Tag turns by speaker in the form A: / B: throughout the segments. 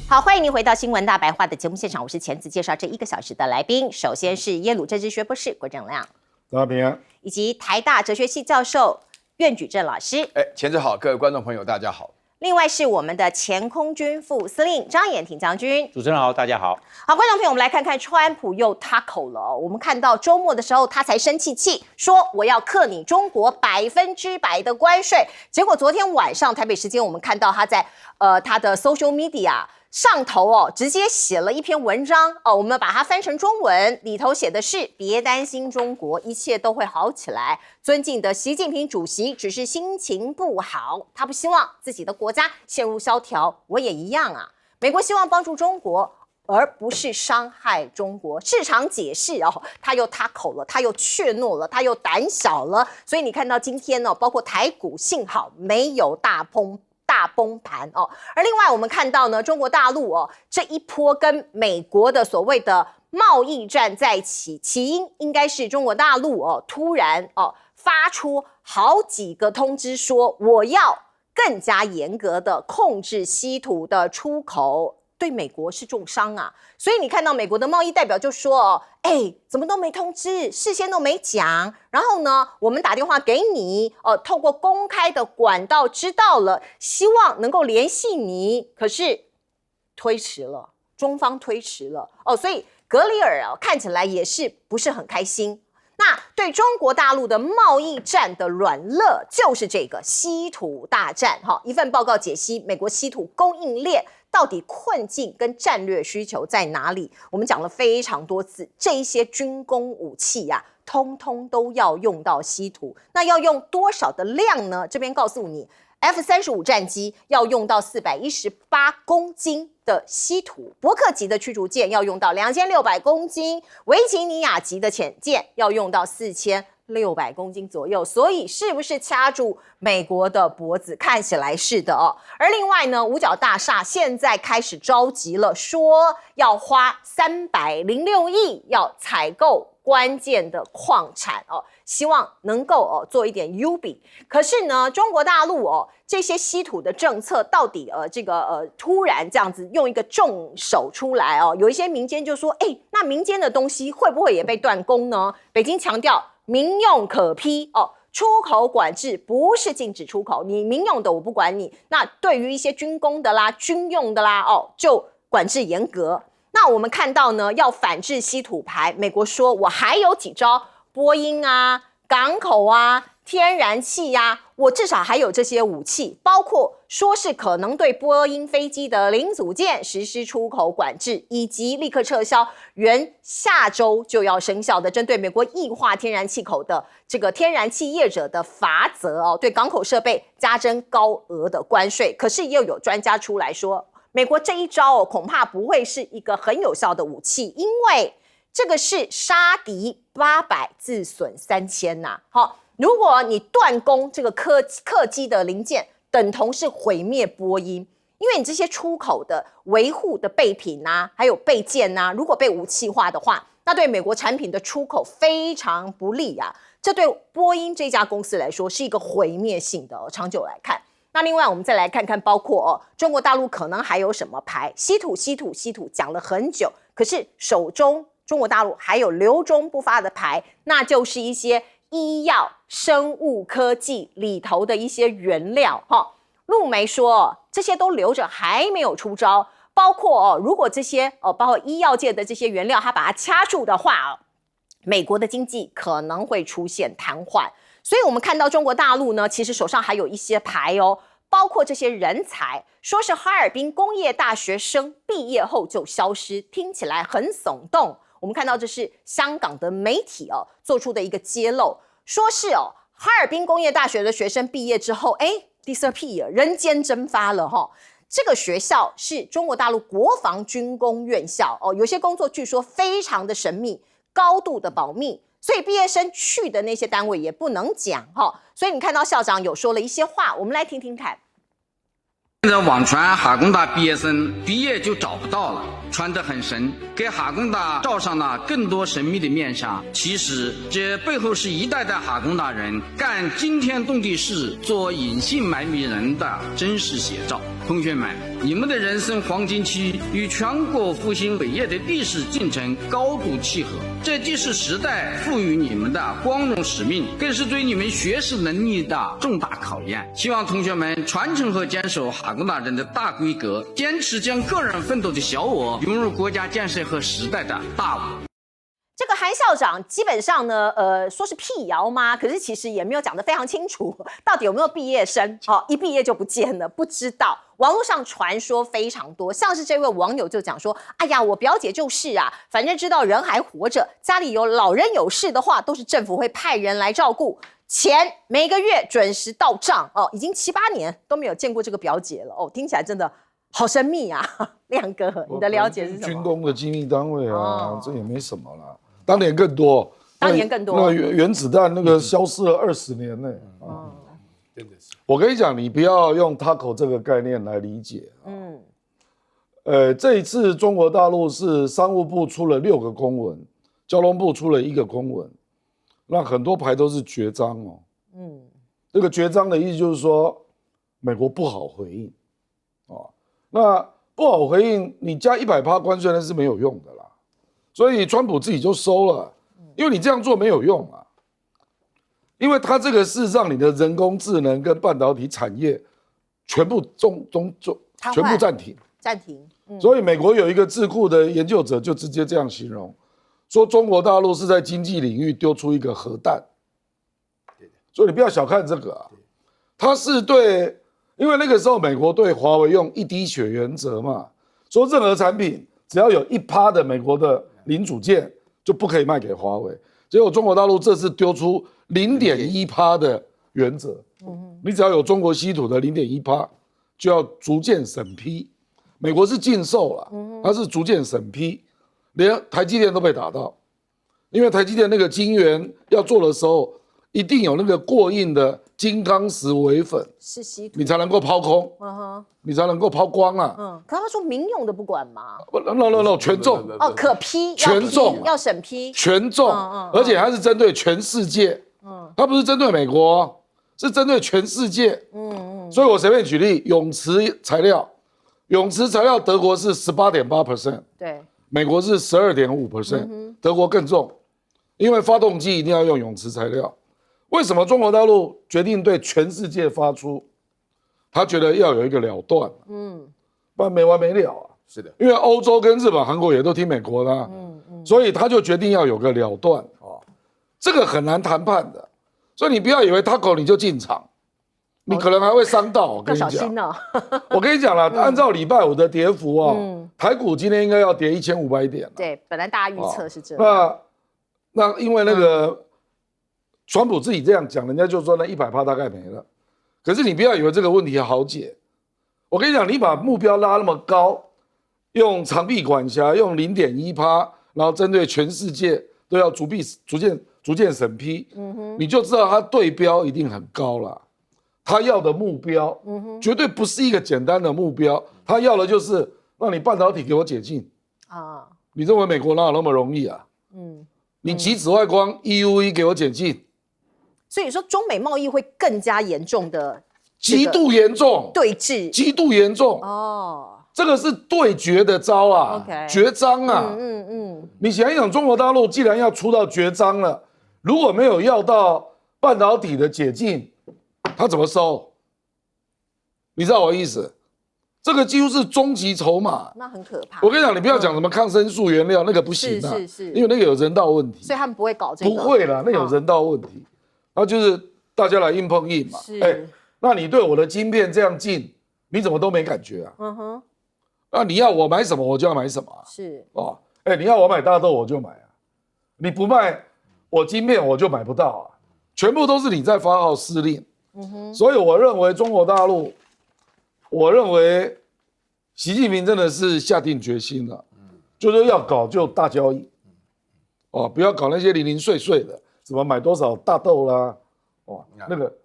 A: 好，欢迎您回到新闻大白话的节目现场，我是钱子，介绍这1个小时的来宾。首先是耶鲁政治学博士郭正亮，
B: 大家平安，
A: 以及台大哲学系教授苑举正老师。
C: 钱子好，各位观众朋友大家好。
A: 另外是我们的前空军副司令张延廷将军。
D: 主持人好，大家好。
A: 好，观众朋友，我们来看看川普又他口了。我们看到周末的时候，他才生气，说我要克你中国100%的关税。结果昨天晚上台北时间，我们看到他在他的 social media 上头直接写了一篇文章我们把它翻成中文，里头写的是别担心中国，一切都会好起来。尊敬的习近平主席只是心情不好，他不希望自己的国家陷入萧条，我也一样啊。美国希望帮助中国，而不是伤害中国。市场解释他又他口了，他又怯懦了，他又胆小了。所以你看到今天包括台股幸好没有大崩盘而另外我们看到呢，中国大陆这一波跟美国的所谓的贸易战在起因应该是中国大陆突然发出好几个通知，说我要更加严格的控制稀土的出口，对美国是重伤啊。所以你看到美国的贸易代表就说怎么都没通知，事先都没讲，然后呢我们打电话给你透过公开的管道知道了，希望能够联系你，可是推迟了，中方推迟了所以格里尔看起来也是不是很开心。那对中国大陆的贸易战的软肋就是这个稀土大战一份报告解析美国稀土供应链到底困境跟战略需求在哪里。我们讲了非常多次，这一些军工武器通通都要用到稀土，那要用多少的量呢？这边告诉你，F-35战机要用到418公斤的稀土，伯克级的驱逐舰要用到2600公斤，维吉尼亚级的潜舰要用到4600公斤左右。所以是不是掐住美国的脖子？看起来是的而另外呢，五角大厦现在开始着急了，说要花306亿要采购关键的矿产希望能够做一点优比。可是呢，中国大陆这些稀土的政策到底突然这样子用一个重手出来有一些民间就说那民间的东西会不会也被断供呢？北京强调民用可批出口管制不是禁止出口，你民用的我不管你，那对于一些军工的啦、军用的啦就管制严格。那我们看到呢，要反制稀土牌，美国说我还有几招，波音港口天然气我至少还有这些武器，包括说是可能对波音飞机的零组件实施出口管制，以及立刻撤销原下周就要生效的针对美国液化天然气口的这个天然气业者的罚则对港口设备加征高额的关税。可是又有专家出来说，美国这一招恐怕不会是一个很有效的武器，因为这个是杀敌800自损3000如果你断供这个客机的零件，等同是毁灭波音，因为你这些出口的维护的备品还有备件如果被武器化的话，那对美国产品的出口非常不利这对波音这家公司来说是一个毁灭性的长久来看。那另外我们再来看看，包括中国大陆可能还有什么牌，稀土讲了很久，可是手中中国大陆还有留中不发的牌，那就是一些医药生物科技里头的一些原料陆媒说这些都留着还没有出招，包括如果这些包括医药界的这些原料它把它掐住的话美国的经济可能会出现瘫痪。所以我们看到中国大陆呢，其实手上还有一些牌包括这些人才，说是哈尔滨工业大学生毕业后就消失，听起来很耸动。我们看到这是香港的媒体做出的一个揭露，说是哈尔滨工业大学的学生毕业之后disappear 人间蒸发了这个学校是中国大陆国防军工院校有些工作据说非常的神秘，高度的保密，所以毕业生去的那些单位也不能讲所以你看到校长有说了一些话，我们来听听看。
E: 现在网传哈工大毕业生毕业就找不到了，传得很神，给哈工大罩上了更多神秘的面纱。其实这背后是一代代哈工大人干惊天动地事、做隐姓埋名人的真实写照。同学们，你们的人生黄金期与全国复兴伟业的历史进程高度契合，这既是时代赋予你们的光荣使命，更是对你们学识能力的重大考验。希望同学们传承和坚守哈工大人的大规格，坚持将个人奋斗的小我融入国家建设和时代的大我。
A: 这个韩校长基本上呢，说是辟谣吗？可是其实也没有讲得非常清楚，到底有没有毕业生？一毕业就不见了，不知道。网络上传说非常多，像是这位网友就讲说：“哎呀，我表姐就是啊，反正知道人还活着，家里有老人有事的话，都是政府会派人来照顾，钱每个月准时到账。已经7、8年都没有见过这个表姐了。听起来真的好神秘啊！亮哥，你的了解是什么？
B: 军工的机密单位啊，这也没什么啦。当年更多，
A: 当年更多。
B: 那原子弹那个消失了20年呢。真的是。我跟你讲，你不要用 TACO 这个概念来理解。这一次中国大陆是商务部出了6个公文，交通部出了1个公文，那很多牌都是绝章哦。这个绝章的意思就是说，美国不好回应。那不好回应，你加100%关税那是没有用的啦。所以川普自己就收了，因为你这样做没有用啊，因为他这个事实上你的人工智能跟半导体产业全部全部暂停。所以美国有一个智库的研究者就直接这样形容，说中国大陆是在经济领域丢出一个核弹，所以你不要小看这个啊，他是对，因为那个时候美国对华为用一滴血原则嘛，说任何产品只要有1%的美国的零组件就不可以卖给华为，结果中国大陆这次丢出0.1%的原则，你只要有中国稀土的0.1%，就要逐渐审批。美国是禁售了，它是逐渐审批，连台积电都被打到，因为台积电那个晶圆要做的时候，一定有那个过硬的金刚石微粉，
A: 是稀土，
B: 你才能够抛空，你才能够抛光啊。
A: 可他说民用的不管吗
B: ？No， 全中
A: 可批，
B: 全中，
A: 要审批，
B: 全中，而且它是针对全世界，它不是针对美国，是针对全世界。所以我随便举例，永磁材料德国是18.8%，对，美国是12.5%，德国更重，因为发动机一定要用永磁材料。为什么中国大陆决定对全世界发出？他觉得要有一个了断，不然没完没了啊。
C: 是的，
B: 因为欧洲跟日本、韩国也都听美国的啊，所以他就决定要有个了断哦。这个很难谈判的，所以你不要以为 TACO 你就进场，你可能还会伤到。我跟你讲，我跟你讲了，按照礼拜5的跌幅啊，台股今天应该要跌1500点。
A: 对，本来大家预测是这样。
B: 那因为那个川普自己这样讲，人家就说那100%大概没了。可是你不要以为这个问题好解，我跟你讲，你把目标拉那么高，用长臂管辖，用0.1%，然后针对全世界都要逐渐审批，你就知道他对标一定很高啦。他要的目标，绝对不是一个简单的目标，他要的就是让你半导体给我解禁啊！你认为美国哪有那么容易啊？你极紫外光 EUV 给我解禁。
A: 所以说，中美贸易会更加严重的，
B: 极度严重
A: 对峙，
B: 极度严重哦，这个是对决的招啊，绝章啊，你想一想，中国大陆既然要出到绝章了，如果没有要到半导体的解禁，他怎么收？你知道我的意思？这个几乎是终极筹码，
A: 那很可怕。
B: 我跟你讲，你不要讲什么抗生素原料，那个不行啊，因为那个有人道问题，
A: 所以他们不会搞这个，
B: 不会啦，那有人道问题。那就是大家来硬碰硬嘛。那你对我的晶片这样进，你怎么都没感觉啊？那你要我买什么，我就要买什么啊。是哦，你要我买大豆，我就买啊。你不卖我晶片，我就买不到啊。全部都是你在发号施令。所以我认为中国大陆，我认为习近平真的是下定决心了，就是要搞就大交易，不要搞那些零零碎碎的。怎么买多少大豆啦？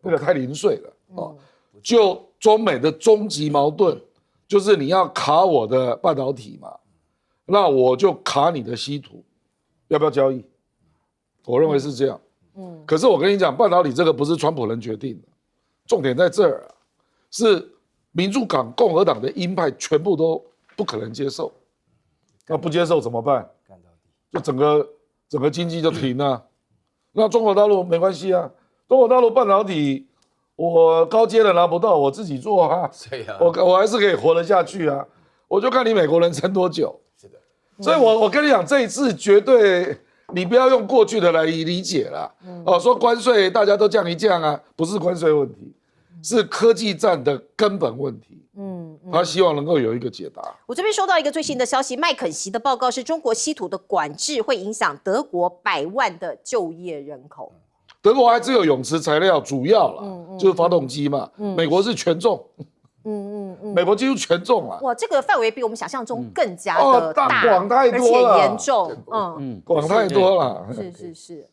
B: 那个太零碎了就中美的终极矛盾，就是你要卡我的半导体嘛，那我就卡你的稀土，要不要交易？我认为是这样。可是我跟你讲，半导体这个不是川普能决定的，重点在这儿啊，是民主党、共和党的鹰派全部都不可能接受。那不接受怎么办？就整个经济就停了。那中国大陆没关系啊，中国大陆半导体我高阶的拿不到，我自己做啊，我还是可以活得下去啊。我就看你美国人撑多久。是的，所以我跟你讲，这一次绝对你不要用过去的来理解啦。说关税大家都降一降啊，不是关税问题，是科技战的根本问题。他希望能够有一个解答。
A: 我这边收到一个最新的消息，麦肯锡的报告是中国稀土的管制会影响德国100万的就业人口。
B: 德国还只有永磁材料主要啦，就是发动机嘛。美国是权重。美国几乎全中了。
A: 哇，这个范围比我们想象中更加的大，
B: 广太多了，
A: 而且严重。
B: 广太多了。
A: 是。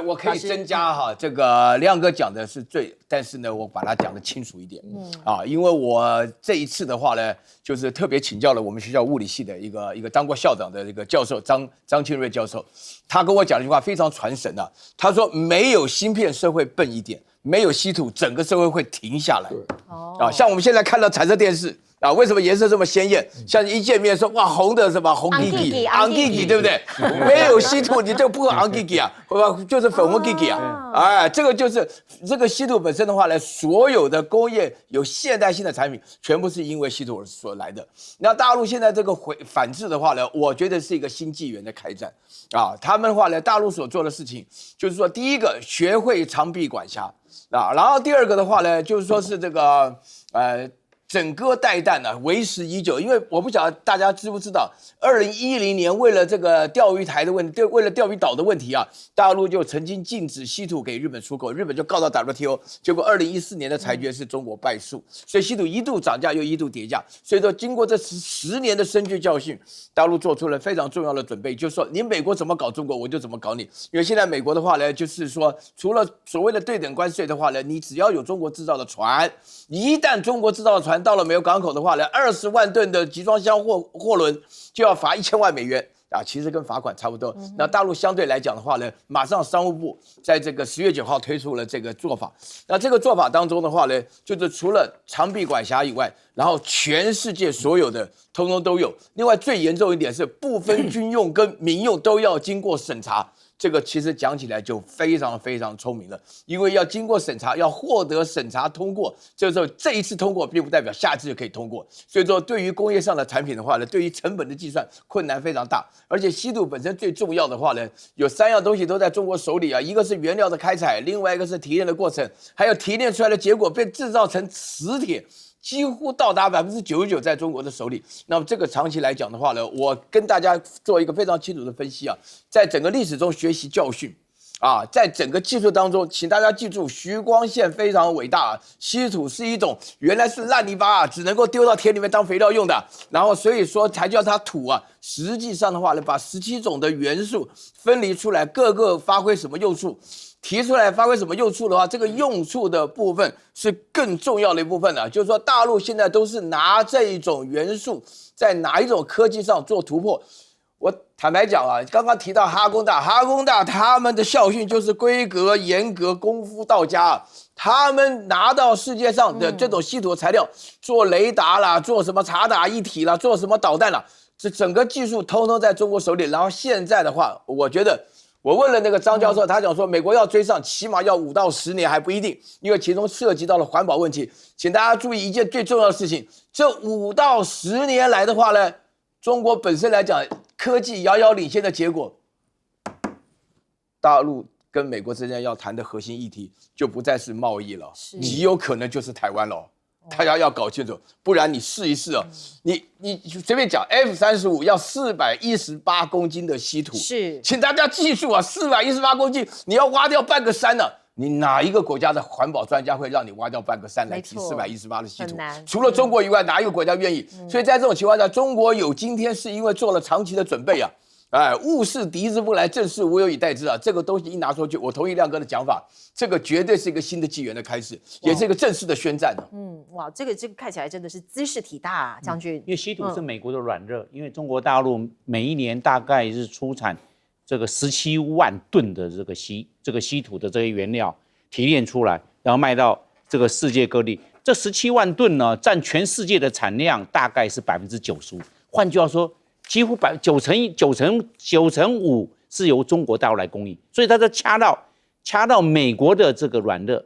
C: 我可以增加哈，这个亮哥讲的是但是呢，我把它讲得清楚一点。因为我这一次的话呢，就是特别请教了我们学校物理系的一个当过校长的一个教授张庆瑞教授，他跟我讲了一句话非常传神啊。他说：“没有芯片，社会笨一点。”没有稀土，整个社会会停下来。像我们现在看到彩色电视啊，为什么颜色这么鲜艳？像一见面说哇，红的什么红吉吉、昂吉吉，对不对？没有稀土，你这不会昂吉吉啊，就是粉红吉吉啊。哎，这个就是这个稀土本身的话呢，所有的工业有现代性的产品，全部是因为稀土所来的。那大陆现在这个反制的话呢，我觉得是一个新纪元的开战啊。他们的话呢，大陆所做的事情就是说，第一个学会长臂管辖。然后第二个的话呢，就是说是这个整个带弹呢，为时已久。因为我不晓得大家知不知道，2010年为了这个钓鱼台的问题，为了钓鱼岛的问题啊，大陆就曾经禁止稀土给日本出口，日本就告到 WTO， 结果2014年的裁决是中国败诉，所以稀土一度涨价又一度跌价。所以说，经过这10年的深具教训，大陆做出了非常重要的准备，就是说你美国怎么搞中国，我就怎么搞你。因为现在美国的话呢，就是说除了所谓的对等关税的话呢，你只要有中国制造的船，一旦中国制造的船到了美国港口的话呢，20万吨的集装箱货轮就要罚1000万美元啊，其实跟罚款差不多。那大陆相对来讲的话呢，马上商务部在这个10月9号推出了这个做法。那这个做法当中的话呢，就是除了长臂管辖以外，然后全世界所有的通通都有。另外最严重一点是不分军用跟民用都要经过审查。这个其实讲起来就非常非常聪明了，因为要经过审查，要获得审查通过，这时候这一次通过并不代表下次就可以通过，所以说对于工业上的产品的话呢，对于成本的计算困难非常大，而且稀土本身最重要的话呢，有3样东西都在中国手里啊，一个是原料的开采，另外一个是提炼的过程，还有提炼出来的结果被制造成磁铁。几乎到达99%在中国的手里。那么这个长期来讲的话呢，我跟大家做一个非常清楚的分析啊，在整个历史中学习教训啊，在整个技术当中，请大家记住，徐光宪非常伟大啊。稀土是一种原来是烂泥巴啊，只能够丢到田里面当肥料用的，然后所以说才叫它土啊。实际上的话呢，把17种的元素分离出来，各个发挥什么用处。提出来发挥什么用处的话，这个用处的部分是更重要的一部分了。就是说，大陆现在都是拿这一种元素在哪一种科技上做突破。我坦白讲啊，刚刚提到哈工大他们的校训就是规格严格，功夫到家啊。他们拿到世界上的这种稀土材料做雷达啦，做什么察打一体啦，做什么导弹啦，这整个技术通通在中国手里。然后现在的话，我觉得。我问了那个张教授，他讲说美国要追上，起码要5到10年还不一定，因为其中涉及到了环保问题。请大家注意一件最重要的事情，这5到10年来的话呢，中国本身来讲，科技遥遥领先的结果，大陆跟美国之间要谈的核心议题就不再是贸易了，极有可能就是台湾了。大家要搞清楚，不然你试一试啊！你随便讲 F-35要418公斤的稀土，是，请大家记住啊，418公斤，你要挖掉半个山呢。你哪一个国家的环保专家会让你挖掉半个山来提418的稀土？除了中国以外，哪一个国家愿意？所以在这种情况下，中国有今天是因为做了长期的准备啊。哎，物是敌之不来，正是无有以待之啊！这个东西一拿出去，我同意亮哥的讲法，这个绝对是一个新的纪元的开始，也是一个正式的宣战。
A: 哇，这个看起来真的是姿势体大啊，将军。
D: 因为稀土是美国的软热，因为中国大陆每一年大概是出产这个17万吨的这个稀土的这些原料提炼出来，然后卖到这个世界各地。这17万吨呢，占全世界的产量大概是95%。换句话说，几乎95%是由中国大陆来供应，所以它在掐到美国的这个软肋，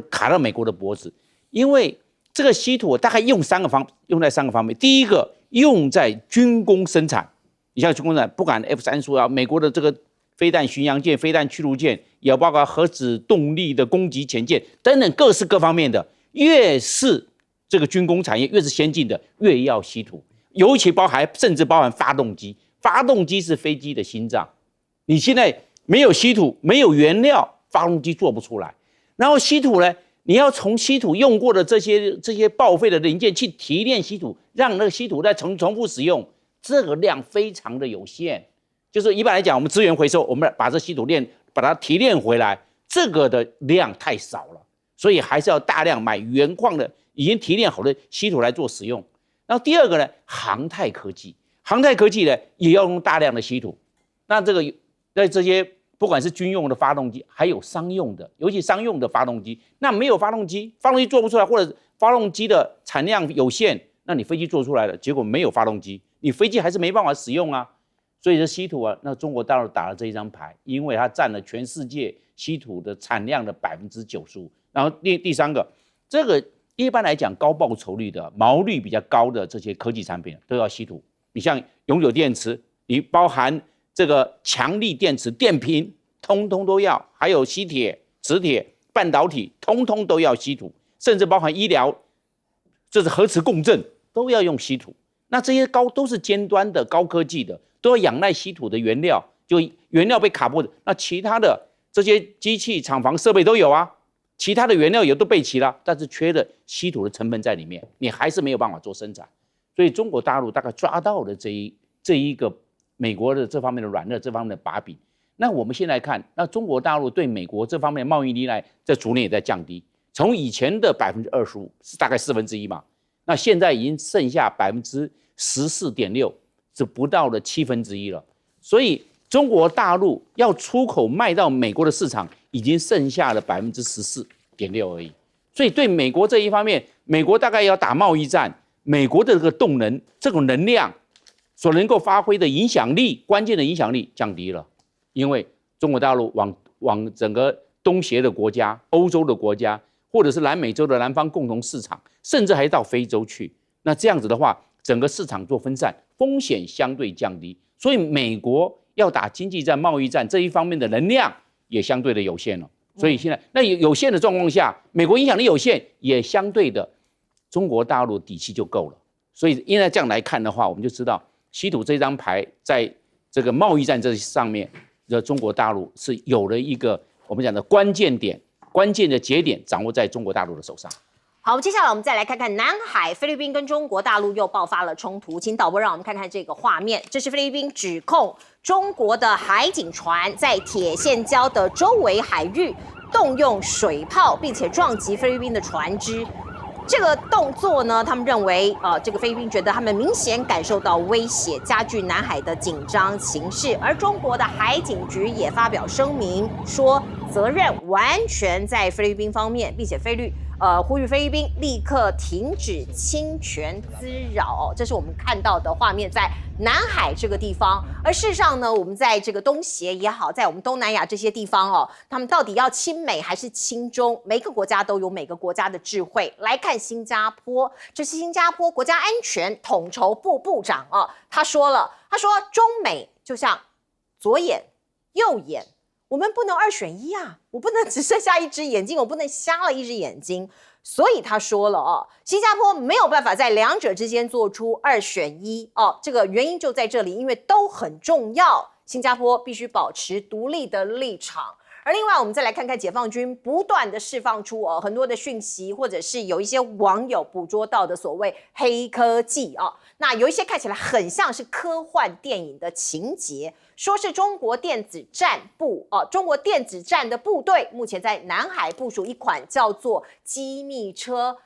D: 卡到美国的脖子。因为这个稀土大概用在3个方面，第一个用在军工生产，你像军工生产，不管 F-35啊，美国的这个飞弹巡洋舰、飞弹驱逐舰，也包括核子动力的攻击潜舰等等各式各方面的，越是这个军工产业越是先进的，越要稀土，尤其甚至包含发动机，发动机是飞机的心脏，你现在没有稀土，没有原料，发动机做不出来。然后稀土呢，你要从稀土用过的这些报废的零件去提炼稀土，让那个稀土再重复使用，这个量非常的有限。就是一般来讲，我们资源回收，我们把这稀土把它提炼回来，这个的量太少了，所以还是要大量买原矿的已经提炼好的稀土来做使用。然后第二个呢，航太科技呢也要用大量的稀土。那这个在这些不管是军用的发动机，还有商用的，尤其商用的发动机，那没有发动机做不出来，或者发动机的产量有限，那你飞机做出来了，结果没有发动机，你飞机还是没办法使用啊。所以这稀土啊，那中国大陆打了这一张牌，因为它占了全世界稀土的产量的95%。然后第三个，这个一般来讲高报酬率的、毛率比较高的这些科技产品都要稀土。你像永久电池，你包含这个强力电池、电瓶，通通都要，还有锡铁、磁铁、半导体，通通都要稀土，甚至包含医疗，这是核磁共振都要用稀土。那这些都是尖端的高科技的，都要仰赖稀土的原料，就原料被卡脖子，那其他的这些机器、厂房、设备都有啊，其他的原料也都备齐了，但是缺了稀土的成分在里面，你还是没有办法做生产。所以中国大陆大概抓到了这一个美国的这方面的软肋，这方面的把柄。那我们先来看，那中国大陆对美国这方面的贸易依赖，在逐年也在降低，从以前的25%是大概1/4嘛，那现在已经剩下14.6%，是不到的1/7了。所以中国大陆要出口卖到美国的市场，已经剩下了14.6%而已。所以对美国这一方面，美国大概要打贸易战，美国的这个动能、这种能量所能够发挥的影响力，关键的影响力降低了，因为中国大陆往整个东协的国家、欧洲的国家，或者是南美洲的南方共同市场，甚至还到非洲去。那这样子的话，整个市场做分散，风险相对降低，所以美国要打经济战、贸易战这一方面的能量也相对的有限了。所以现在那有限的状况下，美国影响力有限，也相对的中国大陆底气就够了。所以因为这样来看的话，我们就知道稀土这张牌在这个贸易战这上面的中国大陆是有了一个我们讲的关键点、关键的节点掌握在中国大陆的手上。
A: 好，接下来我们再来看看南海，菲律宾跟中国大陆又爆发了冲突。请导播让我们看看这个画面，这是菲律宾指控中国的海警船在铁线礁的周围海域动用水炮，并且撞击菲律宾的船只。这个动作呢，他们认为，这个菲律宾觉得他们明显感受到威胁，加剧南海的紧张情势。而中国的海警局也发表声明说，责任完全在菲律宾方面，并且呼吁菲律宾立刻停止侵权滋扰。这是我们看到的画面，在南海这个地方。而事实上呢，我们在这个东协也好，在我们东南亚这些地方他们到底要亲美还是亲中？每个国家都有每个国家的智慧。来看新加坡，这是新加坡国家安全统筹部部长他说中美就像左眼右眼。我们不能2选1啊！我不能只剩下一只眼睛，我不能瞎了一只眼睛。所以他说了新加坡没有办法在两者之间做出2选1这个原因就在这里，因为都很重要，新加坡必须保持独立的立场。而另外，我们再来看看解放军不断的释放出很多的讯息，或者是有一些网友捕捉到的所谓黑科技那有一些看起来很像是科幻电影的情节，说是中国电子战部中国电子战的部队目前在南海部署一款叫做机密车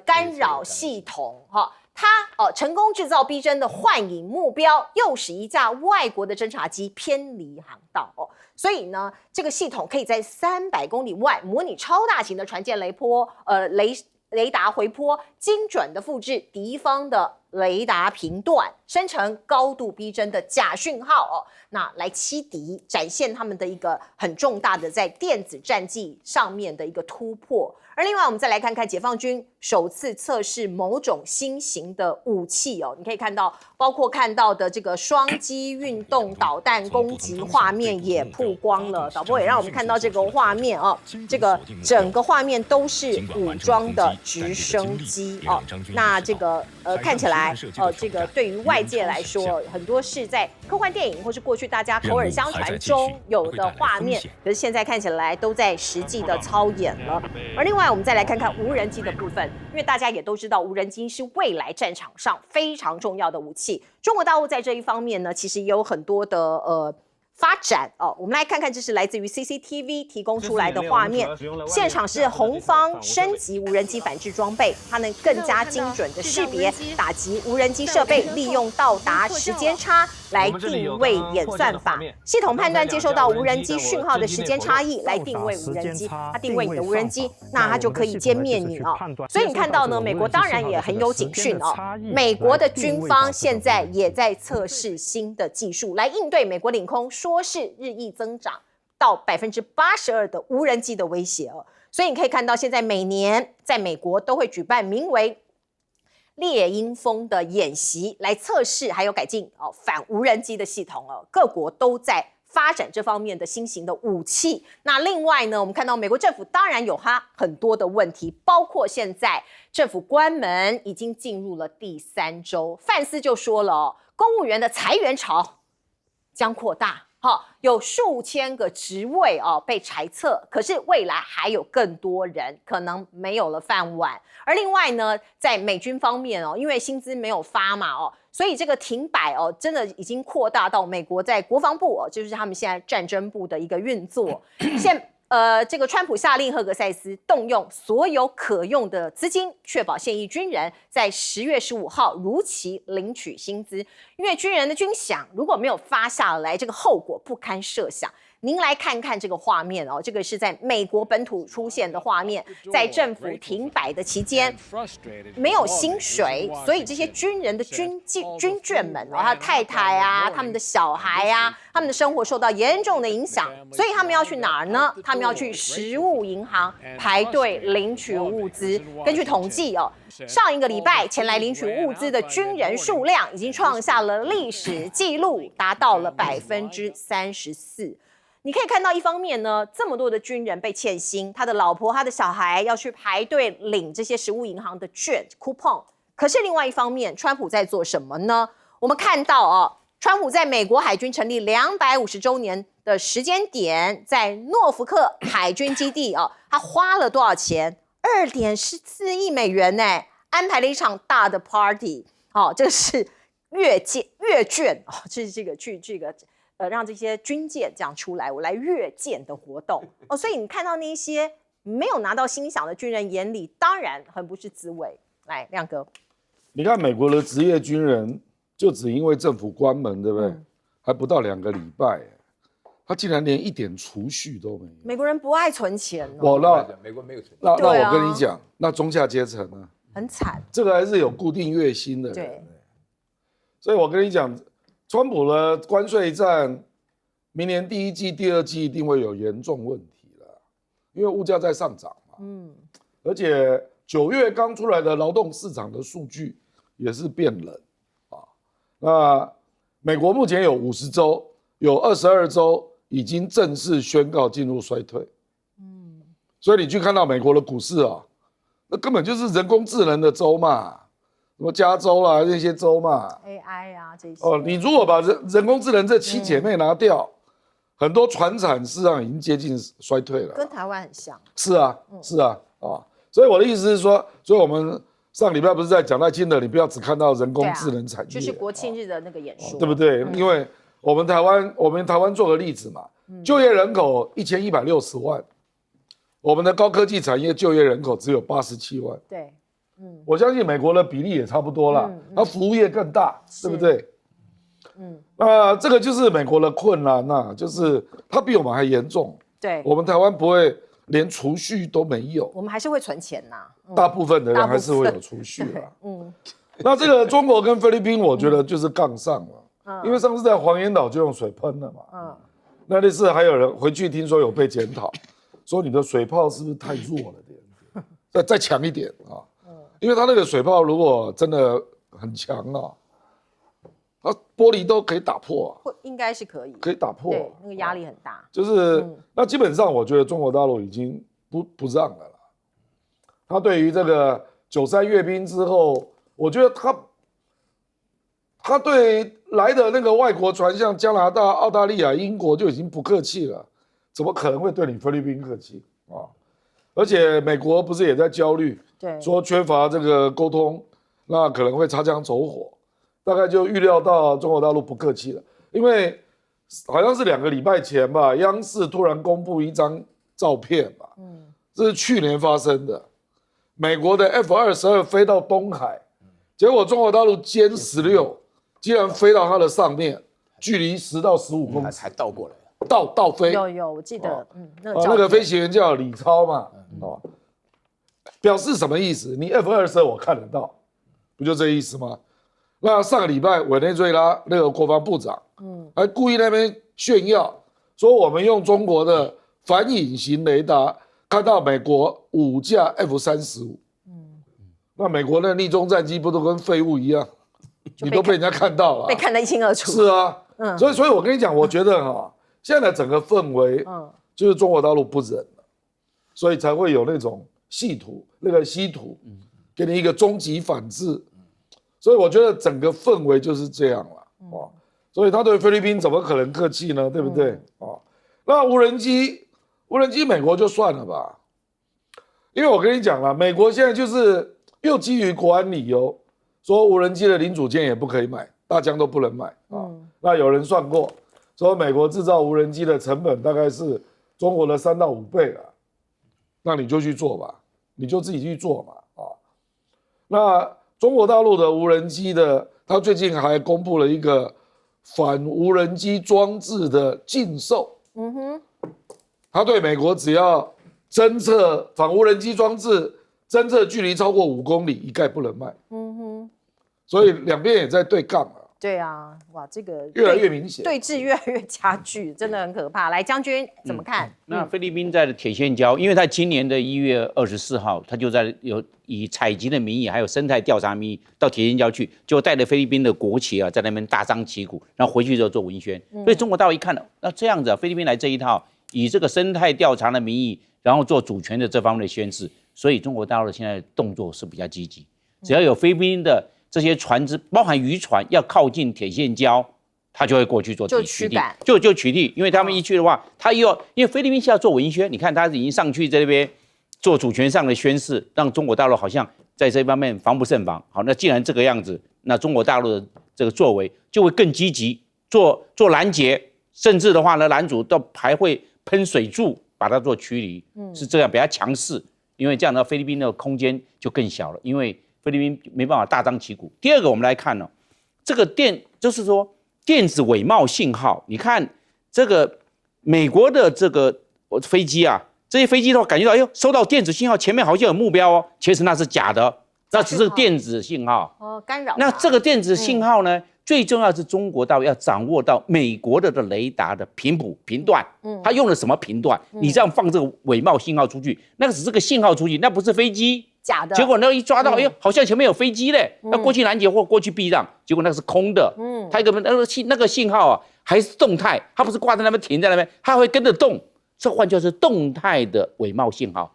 A: 干扰系统他成功制造逼真的幻影目标，又使一架外国的侦察机偏离航道哦。所以呢，这个系统可以在300公里外模拟超大型的船舰雷达回波，精准的复制敌方的雷达频段，生成高度逼真的假讯号哦，那来欺敌，展现他们的一个很重大的在电子战技上面的一个突破。而另外，我们再来看看解放军首次测试某种新型的武器哦，你可以看到，包括看到的这个双机运动导弹攻击画面也曝光了。导播也让我们看到这个画面哦，这个整个画面都是武装的直升机哦。那这个看起来这个对于外界来说，很多是在科幻电影或是过去大家口耳相传中有的画面，可是现在看起来都在实际的操演了。而另外，我们再来看看无人机的部分，因为大家也都知道，无人机是未来战场上非常重要的武器。中国大陆在这一方面呢，其实也有很多的发展哦。我们来看看，这是来自于 CCTV 提供出来的画面，现场是红方升级无人机反制装备，它能更加精准的识别打击无人机设备，利用到达时间差来定位演算法，系统判断接收到无人机讯号的时间差异来定位无人机，它定位你的无人机，那它就可以歼灭你哦。所以你看到呢，美国当然也很有警讯哦，美国的军方现在也在测试新的技术来应对美国领空说是日益增长到82%的无人机的威胁哦。所以你可以看到，现在每年在美国都会举办名为猎鹰风的演习来测试还有改进反无人机的系统哦，各国都在发展这方面的新型的武器。那另外呢，我们看到美国政府当然有它很多的问题，包括现在政府关门已经进入了第3周，范斯就说了公务员的裁员潮将扩大。有数千个职位被裁撤，可是未来还有更多人可能没有了饭碗。而另外呢，在美军方面因为薪资没有发嘛所以这个停摆真的已经扩大到美国在国防部就是他们现在战争部的一个运作。这个川普下令赫格塞斯动用所有可用的资金，确保现役军人在10月15号如期领取薪资。因为军人的军饷如果没有发下来，这个后果不堪设想。您来看看这个画面这个是在美国本土出现的画面，在政府停摆的期间，没有薪水，所以这些军人的军眷们他的太太啊，他们的小孩啊，他们的生活受到严重的影响，所以他们要去哪儿呢？他们要去食物银行排队领取物资。根据统计上一个礼拜前来领取物资的军人数量已经创下了历史纪录，达到了34%。你可以看到，一方面呢，这么多的军人被欠薪，他的老婆、他的小孩要去排队领这些食物银行的券 coupon。可是另外一方面，川普在做什么呢？我们看到川普在美国海军成立250周年的时间点，在诺福克海军基地他花了多少钱？2.14亿美元呢，安排了一场大的 party。这是阅券这是这个去这个。让这些军舰这样出来，我来阅舰的活动所以你看到那些没有拿到薪饷的军人眼里，当然很不是滋味。来，亮哥，
B: 你看美国的职业军人，就只因为政府关门，对不对？还不到2个礼拜，他竟然连一点储蓄都没有。
A: 美国人不爱存钱
C: 美国没有存钱。
B: 那我跟你讲，那中下阶层呢？
A: 很惨。
B: 这个还是有固定月薪的人。
A: 对。
B: 所以我跟你讲。川普的关税战，明年第1季、第2季一定会有严重问题了，因为物价在上涨嘛。而且9月刚出来的劳动市场的数据也是变冷那美国目前有50州，有22州已经正式宣告进入衰退。所以你去看到美国的股市那根本就是人工智能的州嘛。什么加州啦那些州嘛
A: ，AI 啊这些
B: 你如果把人工智能这7姐妹拿掉，很多传产事实上已经接近衰退了，
A: 跟台湾很像。
B: 是啊，所以我的意思是说，所以我们上礼拜不是在讲赖清德，你不要只看到人工智能产业，
A: 就是国庆日的那个演说，
B: 对不对？因为我们台湾做个例子嘛，就业人口1160万，我们的高科技产业就业人口只有87万，
A: 对。
B: 我相信美国的比例也差不多啦，它服务业更大，对不对？那这个就是美国的困难呐，就是它比我们还严重。
A: 对，
B: 我们台湾不会连储蓄都没有，
A: 我们还是会存钱呐。
B: 大部分的人还是会有储蓄啦。那这个中国跟菲律宾，我觉得就是杠上了，因为上次在黄岩岛就用水喷了嘛。那次还有人回去听说有被检讨，说你的水炮是不是太弱了点，再强一点啊。因为它那个水炮如果真的很强啊，它玻璃都可以打破啊，
A: 应该是可以，
B: 可以打破，
A: 对，那个压力很大。
B: 就是那基本上我觉得中国大陆已经不让了啦。他对于这个93阅兵之后，我觉得他对来的那个外国船，像加拿大、澳大利亚、英国就已经不客气了，怎么可能会对你菲律宾客气啊？而且美国不是也在焦虑，
A: 对，
B: 说缺乏这个沟通，那可能会擦枪走火，大概就预料到中国大陆不客气了，因为好像是2个礼拜前吧，央视突然公布一张照片吧，这是去年发生的，美国的 F-22飞到东海，结果中国大陆歼16竟然飞到它的上面，距离10到15公尺，
C: 还倒过来。
B: 倒飞，
A: 有，我记得，
B: 那个飞行员叫李超嘛，表示什么意思？你 F-22我看得到，不就这意思吗？那上个礼拜委内瑞拉那个国防部长，还故意那边炫耀，说我们用中国的反隐形雷达看到美国5架 F-35，那美国的逆中战机不都跟废物一样？你都被人家看到了，
A: 被看得一清二楚。
B: 是啊，所以我跟你讲，我觉得现在的整个氛围，就是中国大陆不忍了，所以才会有那种稀土，给你一个终极反制。所以我觉得整个氛围就是这样了，所以他对菲律宾怎么可能客气呢？对不对？那无人机美国就算了吧，因为我跟你讲了，美国现在就是又基于国安理由，说无人机的零组件也不可以买，大疆都不能买啊。那有人算过。说美国制造无人机的成本大概是中国的3到5倍了，那你就去做吧，你就自己去做嘛，那中国大陆的无人机的，他最近还公布了一个反无人机装置的禁售，他对美国只要侦测反无人机装置侦测距离超过5公里，一概不能卖，所以两边也在对杠了。
A: 对啊，哇，这个
B: 越来越明显，
A: 对峙越来越加剧，真的很可怕。来，将军怎么看？
D: 那菲律宾在的铁线礁，因为他今年的1月24号，他就在以采集的名义，还有生态调查名义到铁线礁去，就带着菲律宾的国旗啊，在那边大张旗鼓，然后回去之后做文宣。所以中国大陆一看，那这样子啊，菲律宾来这一套，以这个生态调查的名义，然后做主权的这方面的宣示，所以中国大陆现在动作是比较积极，只要有菲律宾的这些船只，包含渔船要靠近铁线礁，他就会过去做取缔，就取缔。因为他们一去的话，他又因为菲律宾是要做文宣，你看他已经上去在那边做主权上的宣示，让中国大陆好像在这方面防不胜防。好，那既然这个样子，那中国大陆的这个作为就会更积极，做拦截，甚至的话呢，拦阻都还会喷水柱把它做驱离，是这样比较强势。因为这样的菲律宾的空间就更小了，因为菲律宾没办法大张旗鼓。第二个，我们来看这个就是说电子伪冒信号。你看这个美国的这个飞机啊，这些飞机的话感觉到，哎呦，收到电子信号，前面好像有目标哦，其实那是假的，那只是电子信号
A: 干扰。
D: 那这个电子信号呢，最重要是中国大陆要掌握到美国的雷达的频段，它用了什么频段？你这样放这个伪冒信号出去，那个只是个信号出去，那不是飞机。
A: 假的，
D: 结果那一抓到，哎呦，好像前面有飞机嘞，要过去拦截或过去避让，结果那个是空的，它一个那个信号啊还是动态，它不是挂在那边停在那边，它会跟着动，这换就是动态的伪冒信号，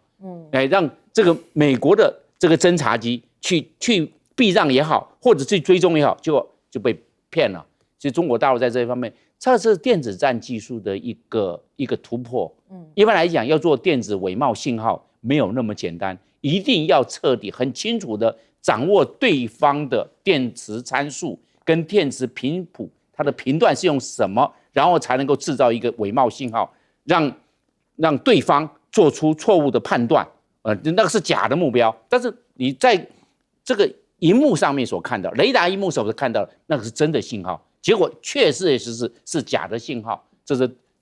D: 来让这个美国的这个侦察机去避让也好，或者去追踪也好，结果就被骗了。所以中国大陆在这一方面，这是电子战技术的一个突破。一般来讲，要做电子伪冒信号没有那么简单。一定要彻底、很清楚的掌握对方的电磁参数跟电磁频谱，它的频段是用什么，然后才能够制造一个伪冒信号，让对方做出错误的判断。那个是假的目标，但是你在这个荧幕上面所看到，雷达荧幕所看到的那个是真的信号，结果确实也是假的信号，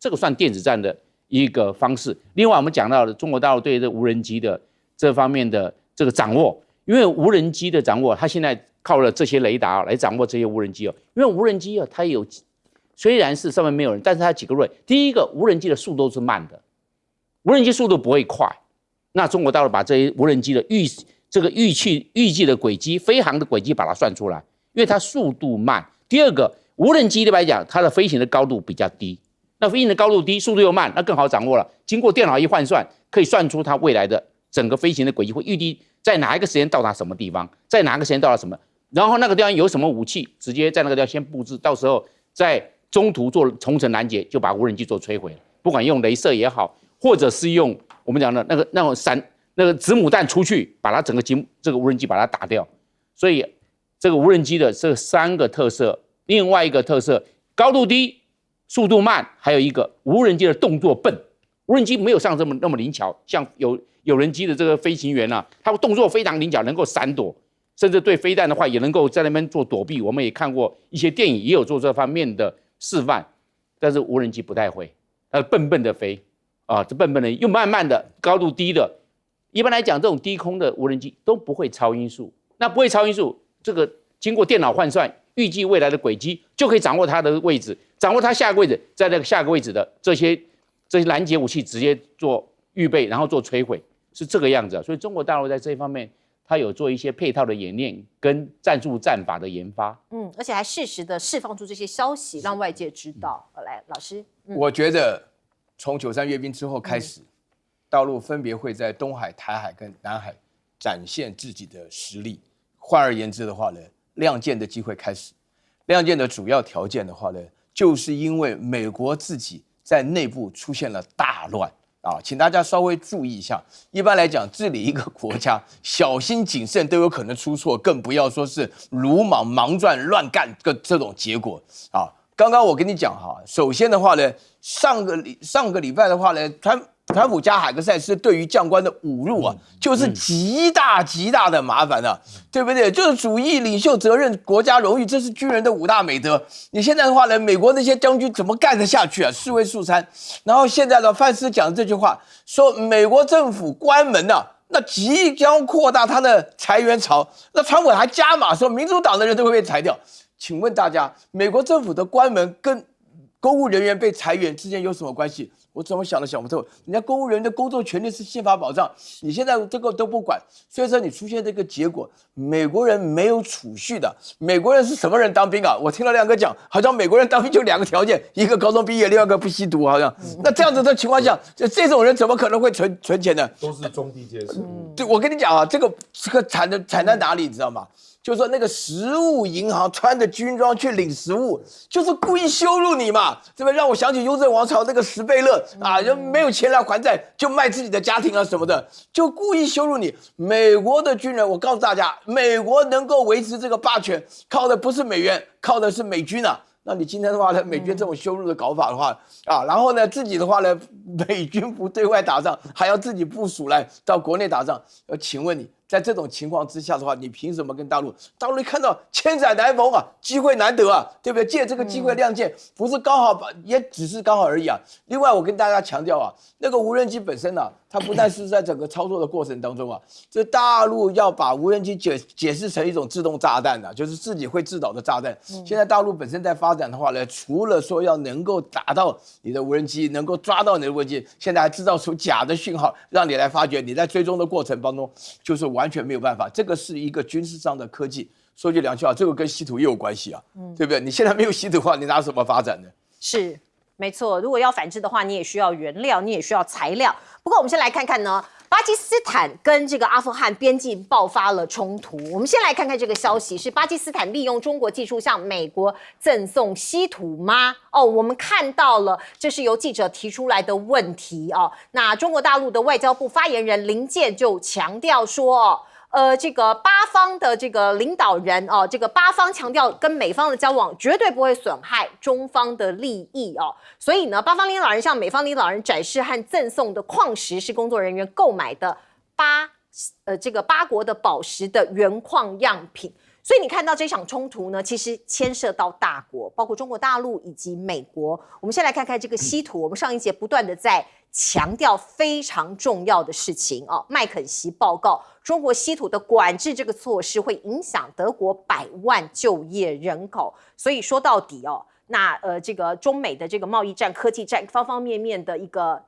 D: 这个算电子战的一个方式。另外，我们讲到了中国大陆对这无人机的这方面的这个掌握，因为无人机的掌握，它现在靠了这些雷达来掌握这些无人机哦。因为无人机它有虽然是上面没有人，但是它几个锐。第一个，无人机的速度是慢的，无人机速度不会快。那中国大陆把这些无人机的预计的轨迹、飞行的轨迹把它算出来，因为它速度慢。第二个，无人机来讲，它的飞行的高度比较低。那飞行的高度低，速度又慢，那更好掌握了。经过电脑一换算，可以算出它未来的整个飞行的轨迹会预计在哪一个时间到达什么地方，在哪个时间到达什么，然后那个地方有什么武器，直接在那个地方先布置，到时候在中途做重层拦截，就把无人机做摧毁了。不管用雷射也好，或者是用我们讲的那种子母弹出去，把它整个这个无人机把它打掉。所以这个无人机的这3个特色，另外一个特色高度低。速度慢，还有一个无人机的动作笨，无人机没有像那么灵巧，像有人机的这个飞行员啊，他动作非常灵巧，能够闪躲，甚至对飞弹的话也能够在那边做躲避。我们也看过一些电影，也有做这方面的示范，但是无人机不太会，它笨笨的飞啊，这笨笨的又慢慢的，高度低的，一般来讲这种低空的无人机都不会超音速，那不会超音速，这个经过电脑换算。预计未来的轨迹就可以掌握它的位置，掌握它下个位置，在那个下个位置的这些拦截武器直接做预备，然后做摧毁，是这个样子。所以中国大陆在这一方面，它有做一些配套的演练跟战术战法的研发。
A: 而且还适时的释放出这些消息，让外界知道。来，老师，
C: 我觉得从93阅兵之后开始，大陆分别会在东海、台海跟南海展现自己的实力。换而言之的话呢，亮剑的机会开始，亮剑的主要条件的话呢，就是因为美国自己在内部出现了大乱啊，请大家稍微注意一下。一般来讲，治理一个国家，小心谨慎都有可能出错，更不要说是鲁莽莽撞乱干这种结果啊。刚刚我跟你讲哈，首先的话呢，上个礼拜的话呢，川普加海格赛斯对于将官的侮辱啊，就是极大的麻烦啊，对不对？就是主义、领袖责任、国家荣誉，这是军人的5大美德。你现在的话呢，美国那些将军怎么干得下去啊？士为素餐。然后现在的范斯讲这句话，说美国政府关门啊，那即将扩大他的裁员潮。那川普还加码说，民主党的人都会被裁掉。请问大家，美国政府的关门跟公务人员被裁员之间有什么关系？我怎么想都想不透。人家公务人员的工作权利是宪法保障，你现在这个都不管，所以说你出现这个结果，美国人没有储蓄的。美国人是什么人当兵啊？我听了亮哥讲，好像美国人当兵就2个条件，一个高中毕业，另外一个不吸毒，好像。那这样子的情况下，这种人怎么可能会存钱呢？
B: 都是中低阶层。
C: 对，我跟你讲啊，这个惨在哪里，你知道吗？就是说那个食物银行穿着军装去领食物，就是故意羞辱你嘛，对不对？让我想起雍正王朝那个石贝勒啊，就没有钱来还债，就卖自己的家庭啊什么的，就故意羞辱你。美国的军人，我告诉大家，美国能够维持这个霸权，靠的不是美元，靠的是美军啊。那你今天的话呢，美军这种羞辱的搞法的话啊，然后呢，自己的话呢，美军不对外打仗，还要自己部署来到国内打仗，请问你？在这种情况之下的话，你凭什么跟大陆一看到千载难逢啊，机会难得啊，对不对？借这个机会亮剑，不是刚好也只是刚好而已啊。另外，我跟大家强调啊，那个无人机本身啊，它不但是在整个操作的过程当中啊，这大陆要把无人机解释成一种自动炸弹啊，就是自己会自导的炸弹。现在大陆本身在发展的话呢，除了说要能够打到你的无人机，能够抓到你的无人机，现在还制造出假的讯号，让你来发觉。你在追踪的过程当中，就是完全没有办法，这个是一个军事上的科技。说句良心话，这个跟稀土也有关系啊，对不对？你现在没有稀土的话，你拿什么发展呢？是，
A: 没错。如果要反制的话，你也需要原料，你也需要材料。不过我们先来看看呢，巴基斯坦跟这个阿富汗边境爆发了冲突。我们先来看看这个消息，是巴基斯坦利用中国技术向美国赠送稀土吗？我们看到了，这是由记者提出来的问题哦。那中国大陆的外交部发言人林健就强调说，这个巴方的这个领导人这个巴方强调跟美方的交往绝对不会损害中方的利益所以呢，巴方领导人向美方领导人展示和赠送的矿石是工作人员购买的巴这个8国的宝石的原矿样品。所以你看到这场冲突呢，其实牵涉到大国，包括中国大陆以及美国。我们先来看看这个稀土，我们上一节不断的在强调非常重要的事情哦。麦肯锡报告，中国稀土的管制这个措施会影响德国100万就业人口。所以说到底哦，那这个中美的这个贸易战、科技战方方面面的一个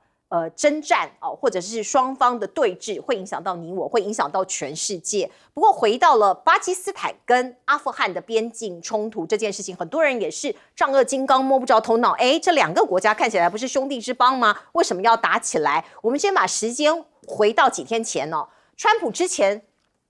A: 征战哦，或者是双方的对峙，会影响到你我，会影响到全世界。不过回到了巴基斯坦跟阿富汗的边境冲突这件事情，很多人也是丈二金刚摸不着头脑。这2个国家看起来不是兄弟之邦吗？为什么要打起来？我们先把时间回到几天前哦，川普之前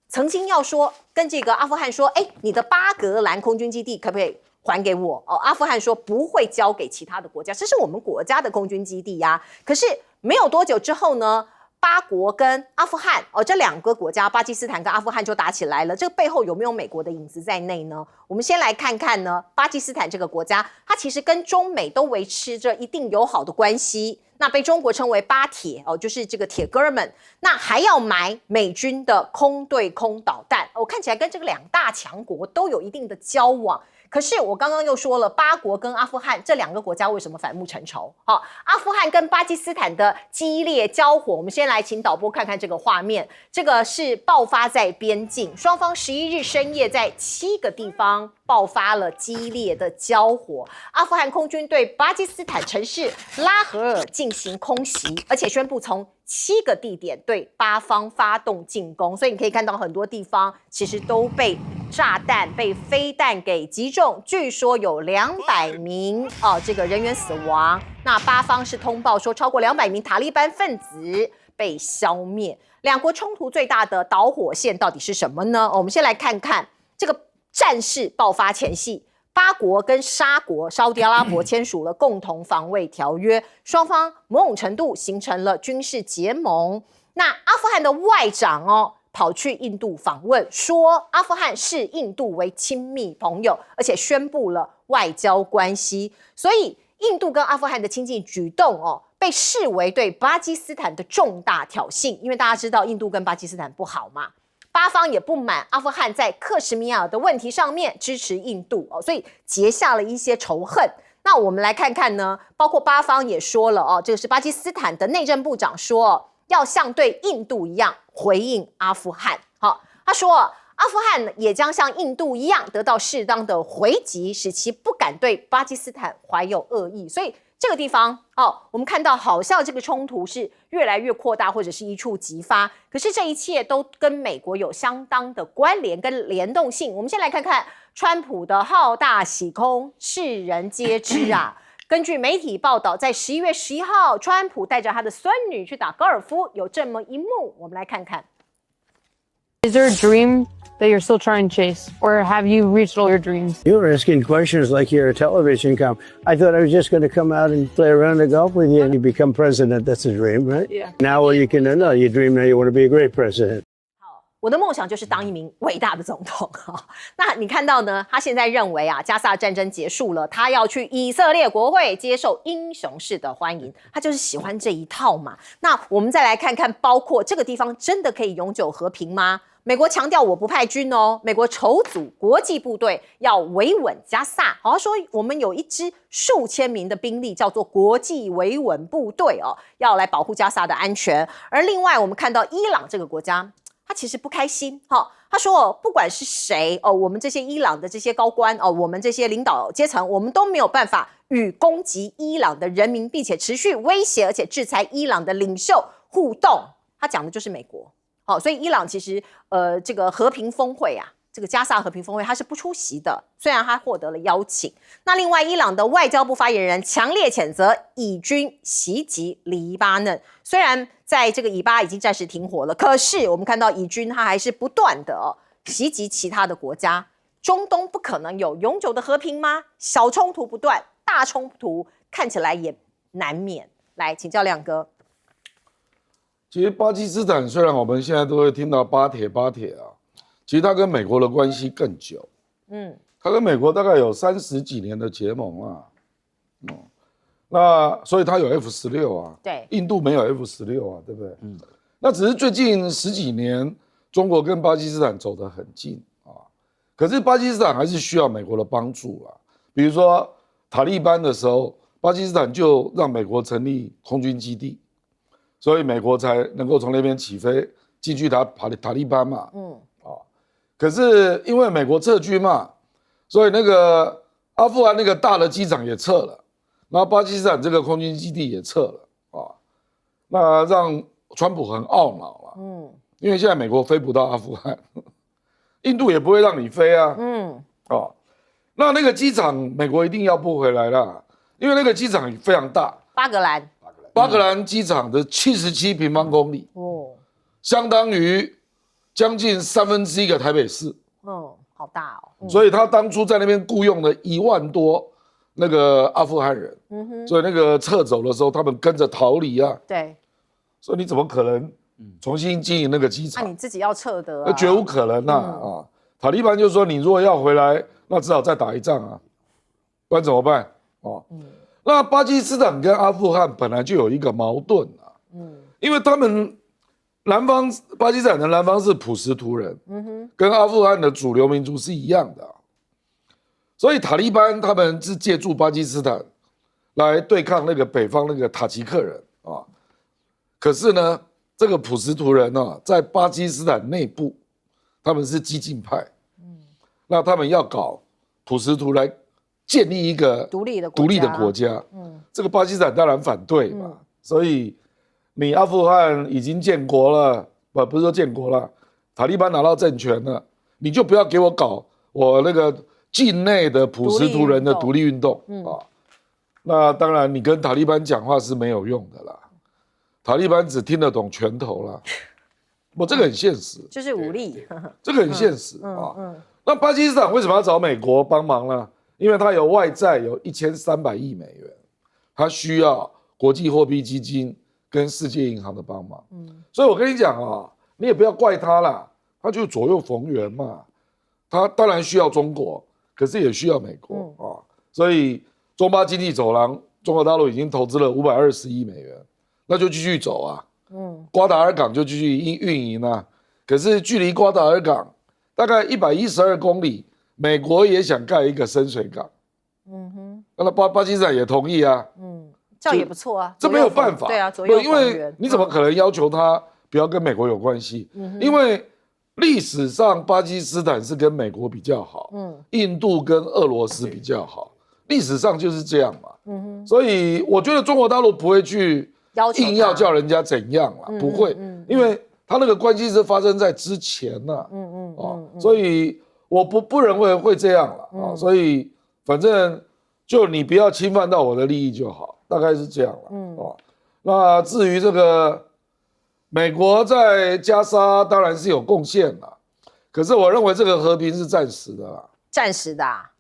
A: 曾经要说跟这个阿富汗说，你的巴格兰空军基地可不可以还给我？阿富汗说不会交给其他的国家，这是我们国家的空军基地呀。可是没有多久之后呢，8国跟阿富汗这2个国家，巴基斯坦跟阿富汗就打起来了。这个背后有没有美国的影子在内呢？我们先来看看呢，巴基斯坦这个国家，它其实跟中美都维持着一定友好的关系。那被中国称为巴铁就是这个铁哥们。那还要买美军的空对空导弹，看起来跟这个2大强国都有一定的交往。可是我刚刚又说了，8国跟阿富汗这2个国家为什么反目成仇？阿富汗跟巴基斯坦的激烈交火，我们先来请导播看看这个画面。这个是爆发在边境，双方11日深夜在7个地方爆发了激烈的交火。阿富汗空军对巴基斯坦城市拉合尔进行空袭，而且宣布从7个地点对8方发动进攻。所以你可以看到很多地方其实都被炸弹、被飞弹给击中，据说有200名这个人员死亡。那8方是通报说超过200名塔利班分子被消灭。2国冲突最大的导火线到底是什么呢？我们先来看看这个战事爆发前夕，8国跟沙国沙烏地阿拉伯签署了共同防卫条约，双方某种程度形成了军事结盟。那阿富汗的外长跑去印度访问，说阿富汗视印度为亲密朋友，而且宣布了外交关系。所以印度跟阿富汗的亲近举动被视为对巴基斯坦的重大挑衅，因为大家知道印度跟巴基斯坦不好嘛。8方也不满阿富汗在克什米尔的问题上面支持印度所以结下了一些仇恨。那我们来看看呢，包括8方也说了这个是巴基斯坦的内政部长说要像对印度一样回应阿富汗。他说阿富汗也将像印度一样得到适当的回击，使其不敢对巴基斯坦怀有恶意。所以这个地方我们看到好像这个冲突是越来越扩大，或者是一触即发。可是这一切都跟美国有相当的关联跟联动性。我们先来看看川普的好大喜功，世人皆知啊。根据媒体报道，在11月11号，川普带着他的孙女去打高尔夫，有这么一幕，我们来看看。
F: Is there a dream that you're still trying to chase, or have you reached all your dreams?
G: You're asking questions like you're a television com. I thought I was just going to come out and play around the golf with you and you become president. That's a dream, right?
F: Yeah.
G: Now you can know you dream now you want to be a great president.
A: 我的梦想就是当一名伟大的总统那你看到呢，他现在认为加萨战争结束了，他要去以色列国会接受英雄式的欢迎，他就是喜欢这一套嘛。那我们再来看看，包括这个地方真的可以永久和平吗？美国强调我不派军美国筹组国际部队要维稳加萨，好像说我们有一支数千名的兵力叫做国际维稳部队要来保护加萨的安全。而另外我们看到伊朗这个国家，他其实不开心他说不管是谁我们这些伊朗的这些高官我们这些领导阶层，我们都没有办法与攻击伊朗的人民并且持续威胁而且制裁伊朗的领袖互动。他讲的就是美国所以伊朗其实这个和平峰会这个加萨和平峰会他是不出席的，虽然他获得了邀请。那另外伊朗的外交部发言人强烈谴责以军袭击黎巴嫩，虽然在这个以巴已经暂时停火了，可是我们看到以军他还是不断的袭击其他的国家。中东不可能有永久的和平吗？小冲突不断，大冲突看起来也难免。来请教亮哥。
B: 其实巴基斯坦虽然我们现在都会听到巴铁其实它跟美国的关系更久。它跟美国大概有30几年的结盟那所以它有F-16对，印度没有F-16对不对？那只是最近10几年，中国跟巴基斯坦走得很近啊。可是巴基斯坦还是需要美国的帮助啊。比如说塔利班的时候，巴基斯坦就让美国成立空军基地，所以美国才能够从那边起飞进去塔利班嘛。可是因为美国撤军嘛，所以那个阿富汗那个大的机场也撤了，然后巴基斯坦这个空军基地也撤了啊，那让川普很懊恼了。因为现在美国飞不到阿富汗，印度也不会让你飞啊。那个机场美国一定要拨回来啦，因为那个机场非常大，
A: 巴格兰
B: 机场的77平方公里，相当于将近1/3个台北市。
A: 好大哦。
B: 所以他当初在那边雇佣了1万多那个阿富汗人，所以那个撤走的时候，他们跟着逃离啊。
A: 对，
B: 所以你怎么可能重新经营那个机场？
A: 那你自己要撤的
B: 那绝无可能啊！塔利班就说你如果要回来，那只好再打一仗啊，不然怎么办？那巴基斯坦跟阿富汗本来就有一个矛盾啊，因为他们巴基斯坦的南方是普什图人，跟阿富汗的主流民族是一样的，所以塔利班他们是借助巴基斯坦来对抗那个北方那个塔吉克人啊。可是呢，这个普什图人啊，在巴基斯坦内部，他们是激进派，那他们要搞普什图来建立一个独立的国家，这个巴基斯坦当然反对嘛，所以你阿富汗已经建国了，不是说建国了，塔利班拿到政权了，你就不要给我搞我那个境内的普什图人的独立运动啊。那当然，你跟塔利班讲话是没有用的啦。塔利班只听得懂拳头啦，这个很现实，
A: 就是武力，
B: 这个很现实啊。那巴基斯坦为什么要找美国帮忙呢？因为它有外债有1300亿美元，它需要国际货币基金跟世界银行的帮忙。所以我跟你讲啊，你也不要怪他啦，他就左右逢源嘛。他当然需要中国，可是也需要美国啊。所以中巴经济走廊，中国大陆已经投资了520亿美元。那就继续走啊，瓜达尔港就继续运营啊。可是距离瓜达尔港大概112公里，美国也想盖一个深水港，那巴基斯坦也同意啊，
A: 这样也不错啊。
B: 这没有办法，
A: 对啊，左右
B: 因为你怎么可能要求他不要跟美国有关系？因为历史上巴基斯坦是跟美国比较好，印度跟俄罗斯比较好，历史上就是这样嘛。所以我觉得中国大陆不会去硬要叫人家怎样啦，不会，因为他那个关系是发生在之前呐，所以我不认为会这样了，所以反正就你不要侵犯到我的利益就好，大概是这样了，那至于这个美国在加沙当然是有贡献啦，可是我认为这个和平是暂时的啦，
A: 暂时的啊。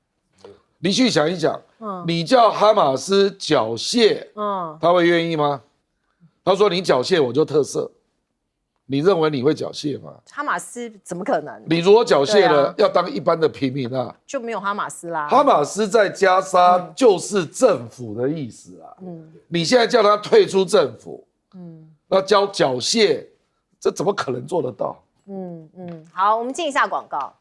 B: 你去想一想，你叫哈马斯缴械，他会愿意吗？他说你缴械我就特赦，你认为你会缴械吗？
A: 哈马斯怎么可能？
B: 你如果缴械了，要当一般的平民啊，
A: 就没有哈马斯啦。
B: 哈马斯在加沙就是政府的意思啊，你现在叫他退出政府，那缴械，这怎么可能做得到？
A: 好，我们进一下广告。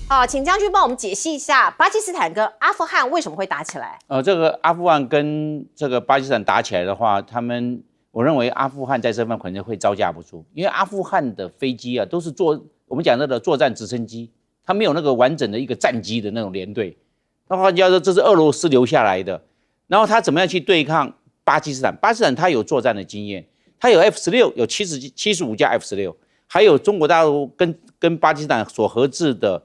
A: 好，请将军帮我们解析一下巴基斯坦跟阿富汗为什么会打起来？
D: 这个阿富汗跟这个巴基斯坦打起来的话，我认为阿富汗在这方面可能会招架不住，因为阿富汗的飞机啊都是我们讲的作战直升机，它没有那个完整的一个战机的那种连队。那换句话说，这是俄罗斯留下来的。然后他怎么样去对抗巴基斯坦？巴基斯坦他有作战的经验，他有 F-16，有75架 F-16，还有中国大陆跟巴基斯坦所合制的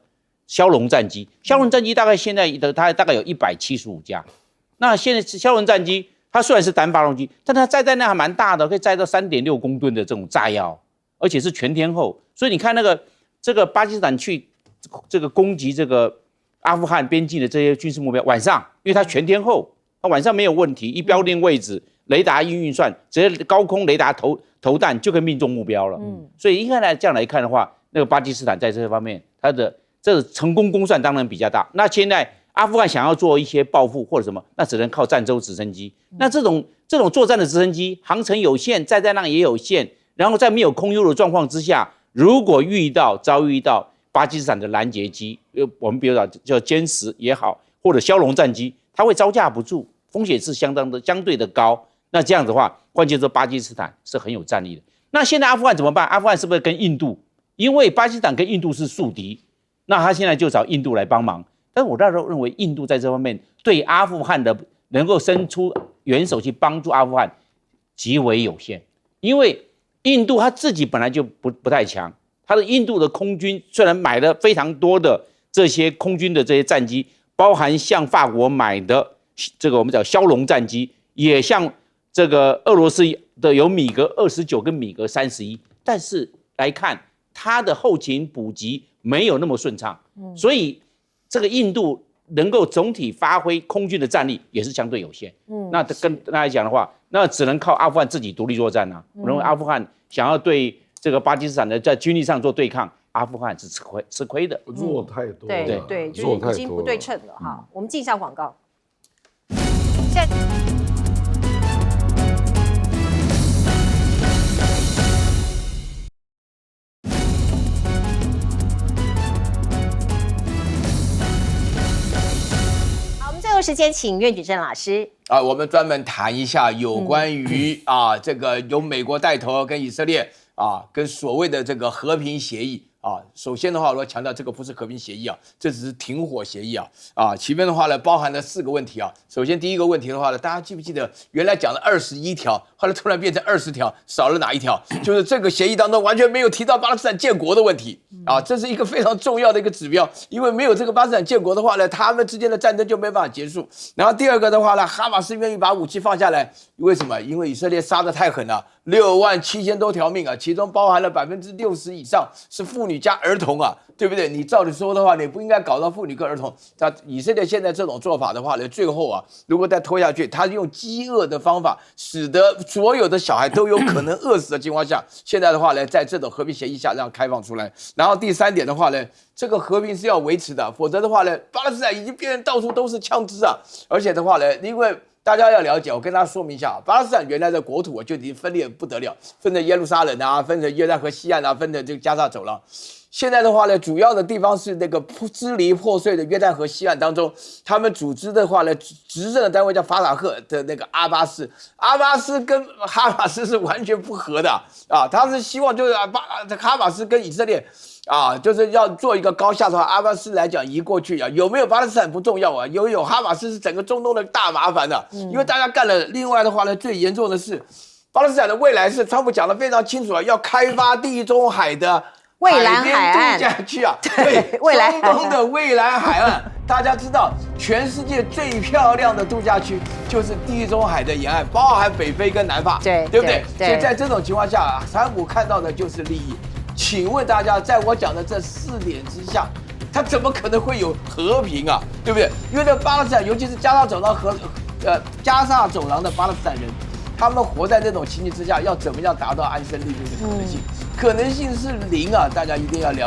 D: 枭龙战机，枭龙战机大概现在它大概有175架。那现在枭龙战机，它虽然是单发动机，但它载弹量还蛮大的，可以载到3.6公吨的这种炸药，而且是全天候。所以你看这个巴基斯坦去这个攻击这个阿富汗边境的这些军事目标，晚上因为它全天候，它晚上没有问题，一标定位置，雷达运算，直接高空雷达投弹就可以命中目标了。所以应该这样来看的话，那个巴基斯坦在这方面它的这成功公算当然比较大。那现在阿富汗想要做一些报复或者什么，那只能靠战舟直升机。那这种作战的直升机航程有限，载量也有限，然后在没有空优的状况之下，如果遭遇到巴基斯坦的拦截机，我们比如说叫歼10也好，或者枭龙战机，它会招架不住，风险是相对的高。那这样子的话，关键是巴基斯坦是很有战力的。那现在阿富汗怎么办？阿富汗是不是跟印度？因为巴基斯坦跟印度是宿敌，那他现在就找印度来帮忙。但是我那时候认为，印度在这方面对阿富汗的能够伸出援手去帮助阿富汗极为有限，因为印度他自己本来就不太强，他的印度的空军虽然买了非常多的这些空军的这些战机，包含向法国买的这个我们叫枭龙战机，也像这个俄罗斯的有米格29跟米格31，但是来看它的后勤补给没有那么顺畅，所以这个印度能够总体发挥空军的战力也是相对有限。那跟大家讲的话，那只能靠阿富汗自己独立作战啊。我认为阿富汗想要对这个巴基斯坦的在军力上做对抗，阿富汗是吃亏的，
B: 弱太多了。
A: 对，就是已经不对称了哈。我们进一下广告。现在时间，请苑举正老师
C: 我们专门谈一下有关于这个由美国带头跟以色列跟所谓的这个和平协议首先的话，我要强调这个不是和平协议这只是停火协议前面的话呢，包含了4个问题首先第一个问题的话呢，大家记不记得原来讲了21条，后来突然变成20条，少了哪一条？就是这个协议当中完全没有提到巴勒斯坦建国的问题这是一个非常重要的一个指标，因为没有这个巴勒斯坦建国的话呢，他们之间的战争就没办法结束。然后第二个的话呢，哈马斯愿意把武器放下来，为什么？因为以色列杀得太狠了，67000多条命其中包含了60%以上是妇女加儿童对不对？你照理说的话，你不应该搞到妇女跟儿童。以色列现在这种做法的话呢，最后如果再拖下去，他用饥饿的方法，使得所有的小孩都有可能饿死的情况下，现在的话呢，在这种和平协议下让开放出来。然后第3点的话呢，这个和平是要维持的，否则的话呢，巴勒斯坦已经变成到处都是枪支而且的话呢，因为大家要了解，我跟大家说明一下，巴勒斯坦原来的国土就已经分裂不得了，分成耶路撒冷分成约旦河西岸分成这个加沙走廊。现在的话呢，主要的地方是那个支离破碎的约旦河西岸当中，他们组织的话呢，执政的单位叫法塔赫的那个阿巴斯跟哈马斯是完全不合的他是希望就是哈马斯跟以色列就是要做一个高下的话，阿巴斯来讲移过去有没有巴勒斯坦不重要有哈马斯是整个中东的大麻烦因为大家干了。另外的话呢，最严重的是巴勒斯坦的未来是川普讲得非常清楚要开发地中海的
A: 蔚蓝海岸
C: 度假区对，中东的蔚蓝海岸，大家知道，全世界最漂亮的度假区就是地中海的沿岸，包含北非跟南法，对不对？所以在这种情况下，川普看到的就是利益。请问大家，在我讲的这4点之下，他怎么可能会有和平对不对？因为这巴勒斯坦，尤其是加沙走廊的巴勒斯坦人，他们活在这种情形之下，要怎么样达到安身立命的可能性？可能性是0大家一定要了解。